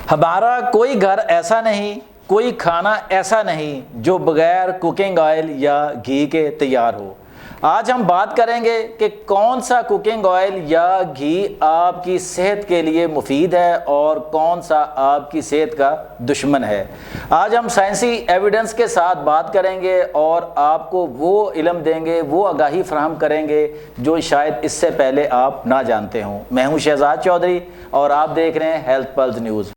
ہمارا کوئی گھر ایسا نہیں، کوئی کھانا ایسا نہیں جو بغیر کوکنگ آئل یا گھی کے تیار ہو۔ آج ہم بات کریں گے کہ کون سا کوکنگ آئل یا گھی آپ کی صحت کے لیے مفید ہے اور کون سا آپ کی صحت کا دشمن ہے۔ آج ہم سائنسی ایویڈنس کے ساتھ بات کریں گے اور آپ کو وہ علم دیں گے، وہ آگاہی فراہم کریں گے جو شاید اس سے پہلے آپ نہ جانتے ہوں۔ میں ہوں شہزاد چودھری اور آپ دیکھ رہے ہیں ہیلتھ پلس نیوز۔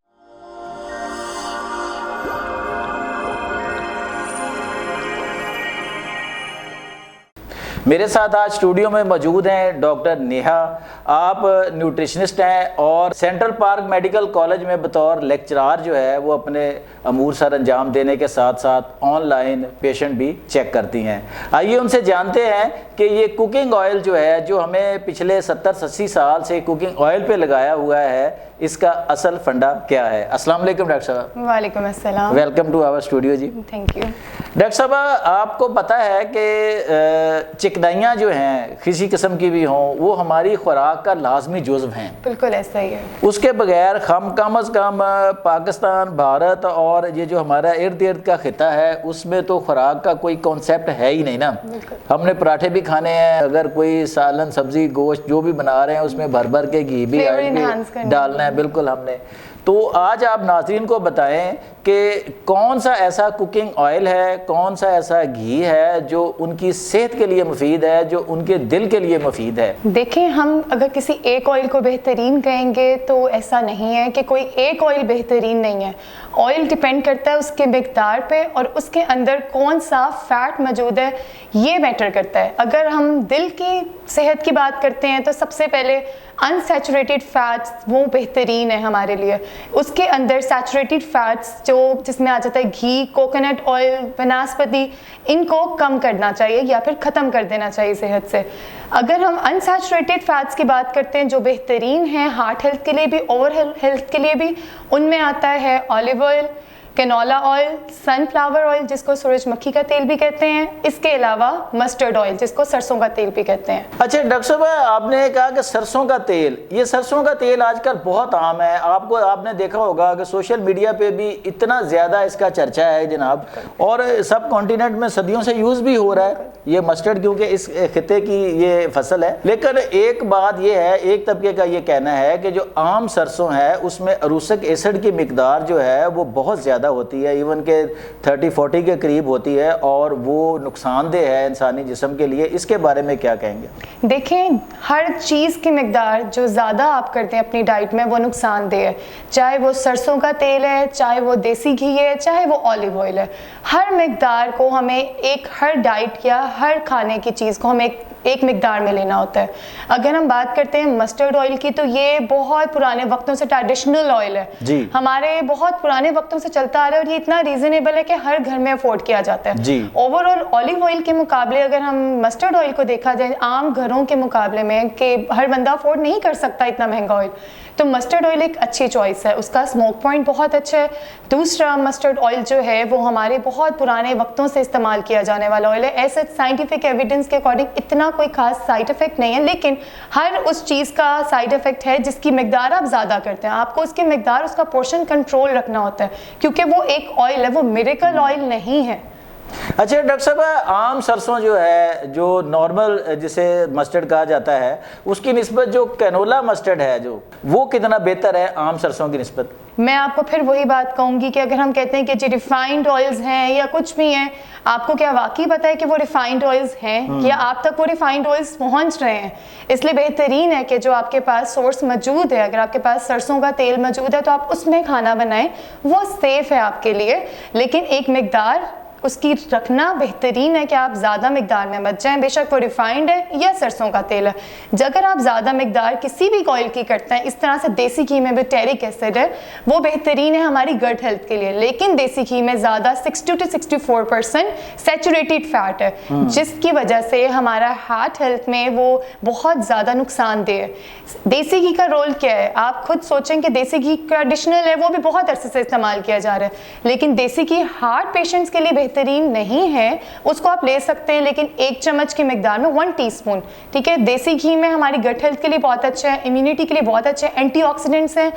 میرے ساتھ آج اسٹوڈیو میں موجود ہیں ڈاکٹر نیہا۔ آپ نیوٹریشنسٹ ہیں اور سینٹرل پارک میڈیکل کالج میں بطور لیکچرار جو ہے وہ اپنے امور سر انجام دینے کے ساتھ ساتھ آن لائن پیشنٹ بھی چیک کرتی ہیں۔ آئیے ان سے جانتے ہیں کہ یہ کوکنگ آئل جو ہے جو ہمیں پچھلے 70-80 سال سے کوکنگ آئل پہ لگایا ہوا ہے، اس کا اصل فنڈا کیا ہے۔ السلام علیکم ڈاکٹر صاحب۔ وعلیکم السلام۔ ویلکم ٹو آور اسٹوڈیو جی۔ Thank you. ڈاکٹر صاحب آپ کو پتہ ہے کہ چکنائیاں جو ہیں کسی قسم کی بھی ہوں وہ ہماری خوراک کا لازمی جزو ہیں۔ بالکل ایسا ہی ہے۔ اس کے بغیر ہم کم از کم پاکستان، بھارت اور یہ جو ہمارا ارد گرد کا خطہ ہے اس میں تو خوراک کا کوئی کانسیپٹ ہے ہی نہیں نا۔ ہم نے پراٹھے بھی کھانے ہیں، اگر کوئی سالن سبزی گوشت جو بھی بنا رہے ہیں اس میں بھر بھر کے گھی بھی ڈالنا ہے، بالکل ہم نے۔ تو آج آپ ناظرین کو بتائیں کہ کون سا ایسا کوکنگ آئل ہے، کون سا ایسا گھی ہے جو ان کی صحت کے لیے مفید ہے، جو ان کے دل کے لیے مفید ہے۔ دیکھیں، ہم اگر کسی ایک آئل کو بہترین کہیں گے تو ایسا نہیں ہے کہ کوئی ایک آئل بہترین نہیں ہے۔ آئل ڈیپینڈ کرتا ہے اس کے مقدار پہ اور اس کے اندر کون سا فیٹ موجود ہے، یہ میٹر کرتا ہے۔ اگر ہم دل کی صحت کی بات کرتے ہیں تو سب سے پہلے انسیچوریٹڈ فیٹس وہ بہترین ہے ہمارے لیے۔ اس کے اندر سیچوریٹڈ فیٹس جس میں آ جاتا ہے گھی، کوکونٹ آئل، بناسپتی، ان کو کم کرنا چاہیے یا پھر ختم کر دینا چاہیے صحت سے۔ اگر ہم انسیچوریٹڈ فیٹس کی بات کرتے ہیں جو بہترین ہیں ہارٹ ہیلتھ کے لیے بھی، اوور ہیلتھ کے لیے بھی، ان میں آتا ہے آلیو آئل، کینولا آئل، سن فلاور آئل جس کو سورج مکھی کا تیل بھی کہتے ہیں، اس کے علاوہ مسٹرڈ آئل جس کو سرسوں کا تیل بھی کہتے ہیں۔ اچھا ڈاکٹر صاحب، آپ نے کہا کہ سرسوں کا تیل، یہ سرسوں کا تیل آج کل بہت عام ہے۔ آپ نے دیکھا ہوگا کہ سوشل میڈیا پہ بھی اتنا زیادہ اس کا چرچا ہے جناب، اور سب کانٹیننٹ میں صدیوں سے یوز بھی ہو رہا ہے یہ مسٹرڈ، کیونکہ اس خطے کی یہ فصل ہے۔ لیکن ایک بات یہ ہے، ایک طبقے کا یہ کہنا ہے کہ جو عام سرسوں ہے اس میں اروسک ایسڈ کی مقدار جو ہے وہ بہت زیادہ ہوتی ہے، ایون کہ 30-40 کے قریب ہوتی ہے، اور وہ نقصان دہ ہے انسانی جسم کے لیے۔ اس کے بارے میں کیا کہیں گے؟ دیکھیں، ہر چیز کی مقدار جو زیادہ آپ کرتے ہیں اپنی ڈائٹ میں وہ نقصان دہ ہے، چاہے وہ سرسوں کا تیل ہے، چاہے وہ دیسی گھی ہے، چاہے وہ آلیو آئل ہے۔ ہر مقدار کو ہمیں ہر ڈائٹ یا ہر کھانے کی چیز کو ہمیں ایک مقدار میں لینا ہوتا ہے۔ اگر ہم بات کرتے ہیں مسٹرڈ آئل کی تو یہ بہت پرانے وقتوں سے ٹریڈیشنل آئل ہے جی، ہمارے بہت پرانے وقتوں سے چلتا آ رہا ہے اور یہ اتنا ریزنیبل ہے کہ ہر گھر میں افورڈ کیا جاتا ہے جی۔ اوور آل آلیو آئل کے مقابلے اگر ہم مسٹرڈ آئل کو دیکھا جائے عام گھروں کے مقابلے میں کہ ہر بندہ افورڈ نہیں کر سکتا اتنا مہنگا آئل، تو مسٹرڈ آئل ایک اچھی چوائس ہے، اس کا اسموک پوائنٹ بہت اچھا ہے۔ دوسرا، مسٹرڈ آئل جو ہے وہ ہمارے بہت پرانے وقتوں سے استعمال کیا جانے والا آئل ہے۔ ایسے سائنٹیفک ایویڈنس کے اکارڈنگ اتنا کوئی خاص سائڈ افیکٹ نہیں ہے، لیکن ہر اس چیز کا سائڈ افیکٹ ہے جس کی مقدار آپ زیادہ کرتے ہیں۔ آپ کو اس کی مقدار، اس کا پورشن کنٹرول رکھنا ہوتا ہے، کیونکہ وہ ایک آئل ہے، وہ میریکل آئل نہیں ہے۔ اچھا ڈاکٹر صاحب، عام سرسوں جو ہے، جو نارمل جسے مسٹرڈ کہا جاتا ہے، اس کی نسبت جو کینولا مسٹرڈ ہے جو وہ کتنا بہتر ہے عام سرسوں کی نسبت؟ میں آپ کو پھر وہی بات کہوں گی کہ اگر ہم کہتے ہیں کہ جی ریفائنڈ آئلز ہیں یا کچھ بھی ہیں، آپ کو کیا واقعی پتہ ہے کہ وہ ریفائنڈ آئلز ہیں یا آپ تک وہ ریفائنڈ آئلز پہنچ رہے ہیں؟ اس لیے بہترین ہے کہ جو آپ کے پاس سورس موجود ہے، اگر آپ کے پاس سرسوں کا تیل موجود ہے تو آپ اس میں کھانا بنائیں، وہ سیف ہے آپ کے لیے، لیکن ایک مقدار اس کی رکھنا بہترین ہے کہ آپ زیادہ مقدار میں مت جائیں، بے شک وہ ریفائنڈ ہے یا سرسوں کا تیل ہے۔ اگر آپ زیادہ مقدار کسی بھی آئل کی کرتے ہیں، اس طرح سے دیسی گھی میں بھی ٹیرک ایسڈ ہے، وہ بہترین ہے ہماری گٹ ہیلتھ کے لیے، لیکن دیسی گھی میں زیادہ 60 to 64% سیچوریٹڈ فیٹ ہے، جس کی وجہ سے ہمارا ہارٹ ہیلتھ میں وہ بہت زیادہ نقصان دہ ہے۔ دیسی گھی کا رول کیا ہے؟ آپ خود سوچیں کہ دیسی گھی ٹریڈیشنل ہے، وہ بھی بہت عرصے سے استعمال کیا جا رہا ہے، لیکن دیسی گھی ہارٹ پیشنٹس کے لیے بہترین نہیں ہے اس کو آپ لے سکتے ہیں, لیکن 1 چمچ کی مقدار میں 1 ٹی اسپون, ٹھیک ہے. دیسی گھی میں ہماری گٹ ہیلتھ کے لیے بہت اچھا ہے, امیونٹی کے لیے بہت اچھا ہے, اینٹی آکسیڈنٹس ہیں,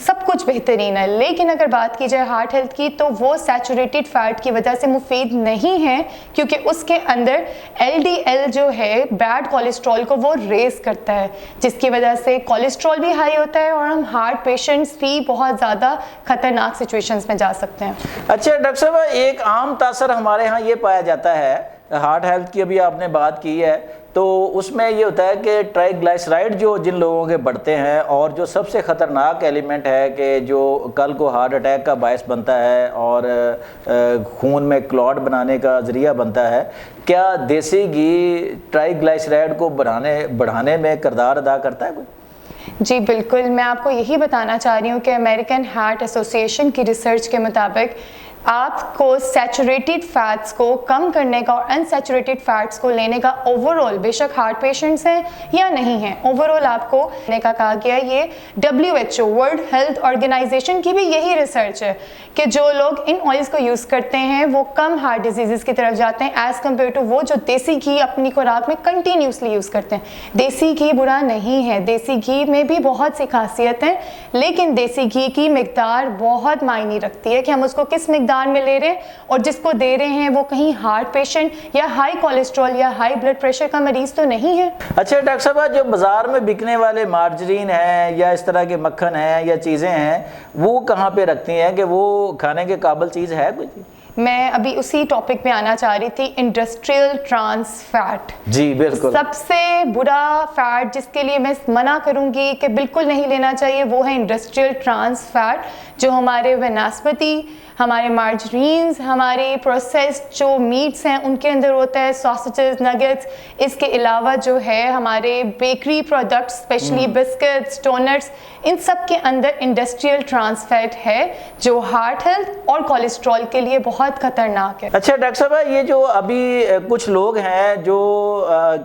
سب کچھ بہترین ہے. لیکن اگر بات کی جائے ہارٹ ہیلتھ کی تو وہ سیچوریٹڈ فیٹ کی وجہ سے مفید نہیں ہے, کیونکہ اس کے اندر LDL جو ہے بیڈ کولیسٹرول کو وہ ریز کرتا ہے, جس کی وجہ سے کولیسٹرول بھی ہائی ہوتا ہے اور ہم ہارٹ پیشنٹس بھی بہت زیادہ خطرناک سچویشنز میں جا سکتے ہیں. اچھا ڈاکٹر صاحب, ایک عام تاثر ہمارے ہاں یہ پایا جاتا ہے ہارٹ ہیلتھ کی, ابھی آپ نے بات کی ہے, تو اس میں یہ ہوتا ہے کہ ٹرائیگلائسرائڈ جو جن لوگوں کے بڑھتے ہیں, اور جو سب سے خطرناک ایلیمنٹ ہے کہ جو کل کو ہارٹ اٹیک کا باعث بنتا ہے اور خون میں کلوٹ بنانے کا ذریعہ بنتا ہے, کیا دیسی گھی ٹرائیگلائسرائڈ کو بڑھانے میں کردار ادا کرتا ہے کوئی؟ جی بالکل, میں آپ کو یہی بتانا چاہ رہی ہوں کہ امریکن ہارٹ ایسوسی ایشن کی ریسرچ کے مطابق آپ کو سیچوریٹڈ فیٹس کو کم کرنے کا اور انسیچوریٹڈ فیٹس کو لینے کا اوور آل, بے شک ہارٹ پیشنٹس ہیں یا نہیں ہیں, اوور آل آپ کو لینے کا کہا گیا. یہ WHO ورلڈ ہیلتھ آرگنائزیشن کی بھی یہی ریسرچ ہے کہ جو لوگ ان آئلس کو یوز کرتے ہیں وہ کم ہارٹ ڈیزیزز کی طرف جاتے ہیں ایز کمپیئر ٹو وہ جو دیسی گھی اپنی خوراک میں کنٹینیوسلی یوز کرتے ہیں. دیسی گھی برا نہیں ہے, دیسی گھی میں بھی بہت سی خاصیت ہیں, لیکن دیسی گھی کی مقدار بہت معنی رکھتی ہے کہ ہم اس کو کس مقدار میں لے رہے ہیں, اور جس کو دے رہے ہیں وہ کہیں ہارٹ پیشنٹ یا ہائی کولیسٹرول یا ہائی بلڈ پریشر کا مریض تو نہیں ہے. اچھا ڈاکٹر صاحب, جو بازار میں بکنے والے مارجرین ہیں یا اس طرح کے مکھن ہیں یا چیزیں ہیں, وہ کہاں پہ رکھتی ہیں کہ وہ کھانے کے قابل چیز ہے کوئی؟ میں ابھی اسی ٹاپک پہ آنا چاہ رہی تھی, انڈسٹریل ٹرانس فیٹ. جی بالکل, سب سے برا فیٹ جس کے لیے میں منع کروں گی کہ بالکل نہیں لینا چاہیے وہ ہے انڈسٹریل ٹرانس فیٹ, جو ہمارے وناسپتی, ہمارے مارجرینز, ہماری پروسیسڈ جو میٹس ہیں ان کے اندر ہوتا ہے, ساسیجز, نگٹس. اس کے علاوہ جو ہے ہمارے bakery products specially biscuits, donuts, ان سب کے اندر انڈسٹریل ٹرانس فیٹ ہے جو ہارٹ ہیلتھ اور کولیسٹرول کے لیے بہت خطرناک ہے. اچھا ڈاکٹر صاحب, یہ جو ابھی کچھ لوگ ہیں جو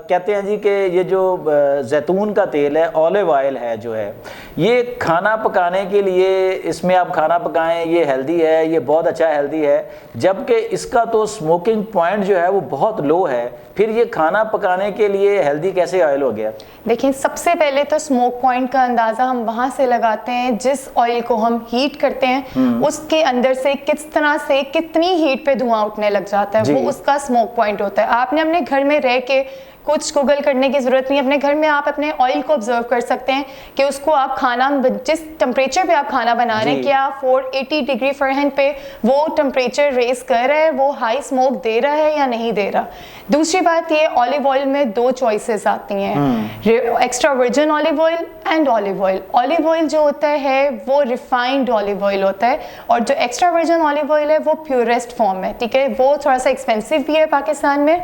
کہتے ہیں جی کہ یہ جو زیتون کا تیل ہے, اولیو آئل ہے جو ہے, یہ کھانا پکانے کے لیے اس میں آپ کھانا پکائیں یہ ہیلدی ہے, یہ بہت اچھا ہیلدی ہے, جبکہ اس کا تو اسموکنگ پوائنٹ جو ہے وہ بہت لو ہے, پھر یہ کھانا پکانے کے لیے ہیلدی کیسے آئل ہو گیا؟ دیکھیں, سب سے پہلے تو اسموک پوائنٹ کا اندازہ ہم وہاں سے لگاتے ہیں جس آئل کو ہم ہیٹ کرتے ہیں اس کے اندر سے کس طرح سے کتنی ہیٹ پہ دھواں اٹھنے لگ جاتا ہے, وہ اس کا اسموک پوائنٹ ہوتا ہے. آپ نے اپنے گھر میں رہ کے کچھ گوگل کرنے کی ضرورت نہیں, اپنے گھر میں آپ اپنے آئل کو آبزرو کر سکتے ہیں کہ اس کو آپ کھانا جس ٹمپریچر پہ آپ کھانا بنا رہے ہیں, کیا 480 ڈگری فرہینٹ پہ وہ ٹمپریچر ریز کر رہا ہے, وہ ہائی اسموک دے رہا ہے یا نہیں دے رہا. دوسری بات یہ, اولیو آئل میں 2 چوائسیز آتی ہیں, extra virgin olive oil and olive oil. Olive oil جو ہوتا ہے وہ ریفائنڈ اولیو آئل ہوتا ہے, اور جو ایکسٹرا ورجن اولیو آئل ہے وہ پیورسٹ فارم ہے, ٹھیک ہے. وہ تھوڑا سا ایکسپینسو بھی ہے پاکستان میں,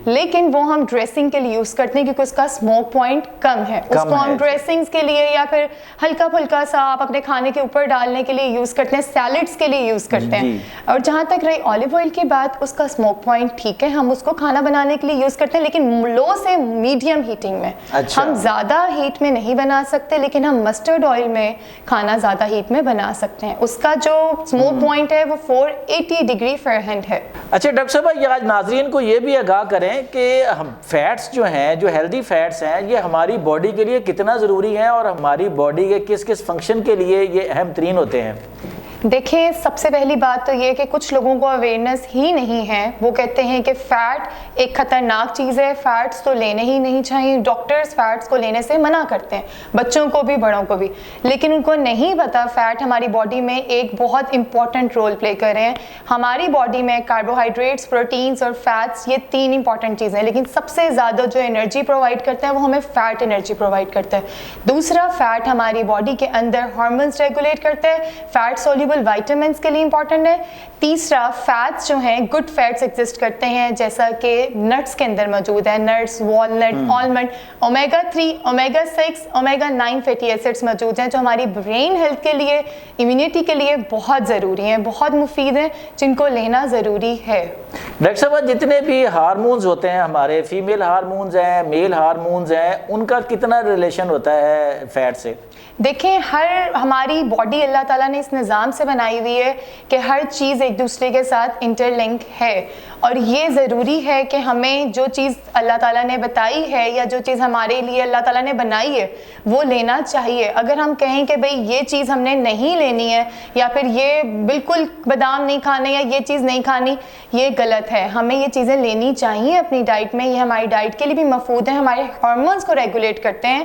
لیکن وہ ہم ڈریسنگ کے لیے یوز کرتے ہیں کیونکہ اس کا اسموک پوائنٹ کم ہے. اس کو ہم ڈریسنگز کے لیے یا پھر ہلکا پھلکا سا آپ اپنے کھانے کے اوپر ڈالنے کے لیے یوز کرتے ہیں, سیلڈس کے لیے یوز کرتے ہیں. اور جہاں تک رہی اولیو آئل کی بات, اس کا اسموک پوائنٹ ٹھیک ہے, ہم اس کو کھانا بنانے کے لیے یوز کرتے ہیں, لیکن لو سے میڈیم ہیٹنگ میں. ہم زیادہ ہیٹ میں نہیں بنا سکتے, لیکن ہم مسٹرڈ آئل میں کھانا زیادہ ہیٹ میں بنا سکتے ہیں. اس کا جو اسموک پوائنٹ ہے وہ 480 ڈگری فرہینٹ ہے. اچھا ڈاکٹر صاحب, یہ آج ناظرین کو یہ بھی آگاہ کریں کہ ہم فیٹس جو ہیں, جو ہیلدی فیٹس ہیں, یہ ہماری باڈی کے لیے کتنا ضروری ہیں اور ہماری باڈی کے کس کس فنکشن کے لیے یہ اہم ترین ہوتے ہیں؟ دیکھیں, سب سے پہلی بات تو یہ کہ کچھ لوگوں کو اویئرنیس ہی نہیں ہے. وہ کہتے ہیں کہ فیٹ ایک خطرناک چیز ہے, فیٹس تو لینے ہی نہیں چاہیے. ڈاکٹرز فیٹس کو لینے سے منع کرتے ہیں, بچوں کو بھی بڑوں کو بھی, لیکن ان کو نہیں پتا فیٹ ہماری باڈی میں ایک بہت امپورٹنٹ رول پلے کر رہے ہیں. ہماری باڈی میں کاربوہائیڈریٹس, پروٹینز اور فیٹس, یہ 3 امپورٹنٹ چیزیں ہیں, لیکن سب سے زیادہ جو انرجی پرووائڈ کرتا ہے وہ ہمیں فیٹ انرجی پرووائڈ کرتا ہے. دوسرا, فیٹ ہماری باڈی کے اندر ہارمونز ریگولیٹ کرتا ہے, فیٹ سولوبل وائٹامنس کے لیے امپورٹنٹ ہے. تیسرا, فیٹس جو ہیں گڈ فیٹس ایگزسٹ کرتے ہیں جیسا کہ نٹس کے اندر موجود ہے, nuts, walnut, almond, omega 3, omega 6, omega 9 fatty acids موجود ہیں جو ہماری برین ہیلتھ کے لیے, امیونٹی کے لیے بہت ضروری ہیں, بہت مفید ہیں, جن کو لینا ضروری ہے. ڈاکٹر صاحب جتنے بھی ہارمونز ہوتے ہیں ہمارے، فیمیل ہارمونز ہیں، میل ہارمونز ہیں، ان کا کتنا ریلیشن ہوتا ہے فیٹ سے؟ دیکھیں ہماری باڈی اللہ تعالیٰ نے اس نظام سے بنائی ہوئی ہے کہ ہر چیز ایک دوسرے کے ساتھ انٹر لنک ہے، اور یہ ضروری ہے کہ ہمیں جو چیز اللہ تعالیٰ نے بتائی ہے یا جو چیز ہمارے لیے اللہ تعالیٰ نے بنائی ہے وہ لینا چاہیے۔ اگر ہم کہیں کہ بھئی یہ چیز ہم نے نہیں لینی ہے یا پھر یہ بالکل بادام نہیں کھانے یا یہ چیز نہیں کھانی، یہ غلط ہے۔ ہمیں یہ چیزیں لینی چاہیے اپنی ڈائٹ میں، یہ ہماری ڈائٹ کے لیے بھی مفید ہے، ہمارے ہارمونز کو ریگولیٹ کرتے ہیں۔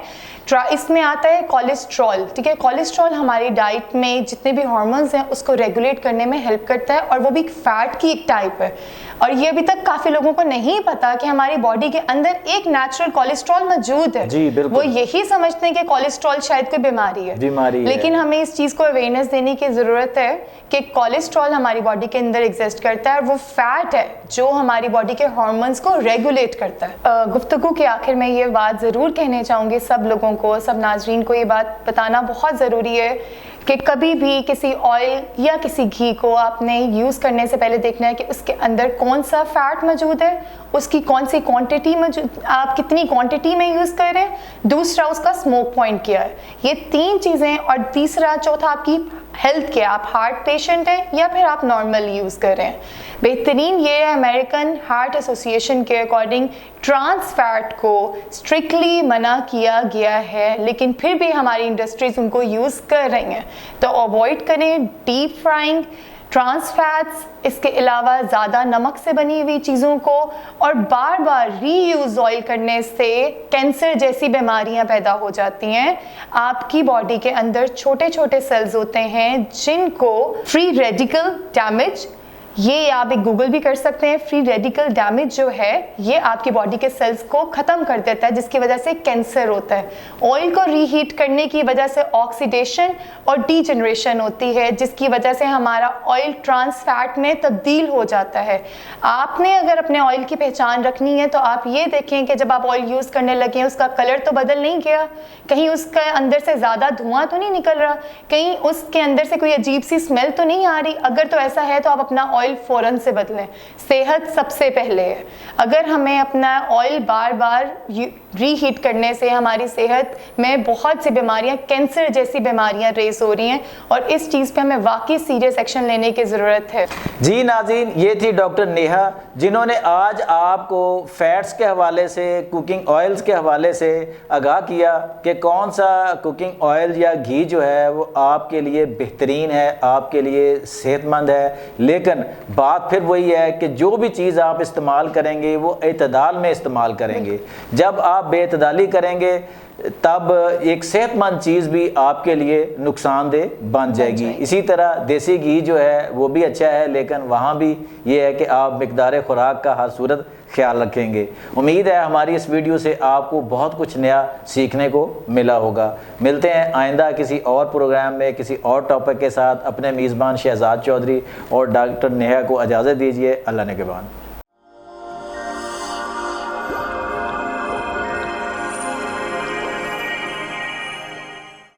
اس میں آتا ہے کولیسٹرول، ٹھیک ہے، کولیسٹرول ہماری ڈائٹ میں جتنے بھی ہارمونز ہیں اس کو ریگولیٹ کرنے میں ہیلپ کرتا ہے، اور وہ بھی فیٹ کی ایک ٹائپ ہے۔ اور یہ ابھی تک کافی لوگوں کو نہیں پتا کہ ہماری باڈی کے اندر ایک نیچرل کولیسٹرول موجود ہے۔ جی بالکل، وہ یہی سمجھتے ہیں کہ کولیسٹرول شاید کوئی بیماری ہے، لیکن ہمیں اس چیز کو اویئرنیس دینے کی ضرورت ہے کہ کولیسٹرول ہماری باڈی کے اندر ایگزسٹ کرتا ہے، اور وہ فیٹ ہے جو ہماری باڈی کے ہارمونز کو ریگولیٹ کرتا ہے۔ گفتگو کے آخر میں یہ بات ضرور کہنے چاہوں گی، سب لوگوں کو، سب ناظرین کو یہ بات بتانا بہت ضروری ہے کہ کبھی بھی کسی آئل یا کسی گھی کو آپ نے یوز کرنے سے پہلے دیکھنا ہے کہ اس کے اندر کون سا فیٹ موجود ہے، اس کی کون سی کوانٹٹی موجود، آپ کتنی کوانٹٹی میں یوز کر رہے ہیں، دوسرا اس کا اسموک پوائنٹ کیا ہے۔ یہ تین چیزیں، اور تیسرا چوتھا آپ کی ہیلتھ کے، آپ ہارٹ پیشنٹ ہیں یا پھر آپ نارمل یوز کر رہے ہیں۔ بہترین یہ ہے، امریکن ہارٹ ایسوسی ایشن کے اکارڈنگ ٹرانس فیٹ کو اسٹرکٹلی منع کیا گیا ہے، لیکن پھر بھی ہماری انڈسٹریز ان کو یوز کر رہی ہیں، تو اوائڈ کریں ڈیپ فرائنگ، ٹرانس فیٹس، اس کے علاوہ زیادہ نمک سے بنی ہوئی چیزوں کو، اور بار بار ری یوز آئل کرنے سے کینسر جیسی بیماریاں پیدا ہو جاتی ہیں۔ آپ کی باڈی کے اندر چھوٹے چھوٹے سیلز ہوتے ہیں جن کو فری ریڈیکل ڈیمیج، یہ آپ ایک گوگل بھی کر سکتے ہیں، فری ریڈیکل ڈیمیج جو ہے یہ آپ کی باڈی کے سیلز کو ختم کر دیتا ہے، جس کی وجہ سے کینسر ہوتا ہے۔ آئل کو ری ہیٹ کرنے کی وجہ سے آکسیڈیشن اور ڈی جنریشن ہوتی ہے، جس کی وجہ سے ہمارا آئل ٹرانس فیٹ میں تبدیل ہو جاتا ہے۔ آپ نے اگر اپنے آئل کی پہچان رکھنی ہے تو آپ یہ دیکھیں کہ جب آپ آئل یوز کرنے لگے اس کا کلر تو بدل نہیں گیا، کہیں اس کے اندر سے زیادہ دھواں تو نہیں نکل رہا، کہیں اس کے اندر سے کوئی عجیب سی اسمیل تو نہیں آ رہی۔ اگر تو ایسا ہے تو آپ اپنا آئل فوراً سے بدلیں، صحت سب سے پہلے ہے۔ اگر ہمیں اپنا آئل بار بار ری ہیٹ کرنے سے ہماری صحت میں بہت سی بیماریاں، کینسر جیسی بیماریاں ریز ہو رہی ہیں، اور اس چیز پہ ہمیں واقعی سیریس ایکشن لینے کی ضرورت ہے۔ جی ناظرین، یہ تھی ڈاکٹر نیہا جنہوں نے آج آپ کو فیٹس کے حوالے سے، کوکنگ آئلز کے حوالے سے آگاہ کیا کہ کون سا کوکنگ آئل یا گھی جو ہے وہ آپ کے لیے بہترین ہے، آپ کے لیے صحت مند ہے۔ لیکن بات پھر وہی ہے کہ جو بھی چیز آپ استعمال کریں گے وہ اعتدال میں استعمال کریں گے۔ جب آپ بے اعتدالی کریں گے تب ایک صحت مند چیز بھی آپ کے لیے نقصان دہ بن جائے گی۔ اسی طرح دیسی گھی جو ہے وہ بھی اچھا ہے، لیکن وہاں بھی یہ ہے کہ آپ مقدار خوراک کا ہر صورت خیال رکھیں گے۔ امید ہے ہماری اس ویڈیو سے آپ کو بہت کچھ نیا سیکھنے کو ملا ہوگا۔ ملتے ہیں آئندہ کسی اور پروگرام میں کسی اور ٹاپک کے ساتھ۔ اپنے میزبان شہزاد چودھری اور ڈاکٹر نیہا کو اجازت دیجیے۔ اللہ نگہبان۔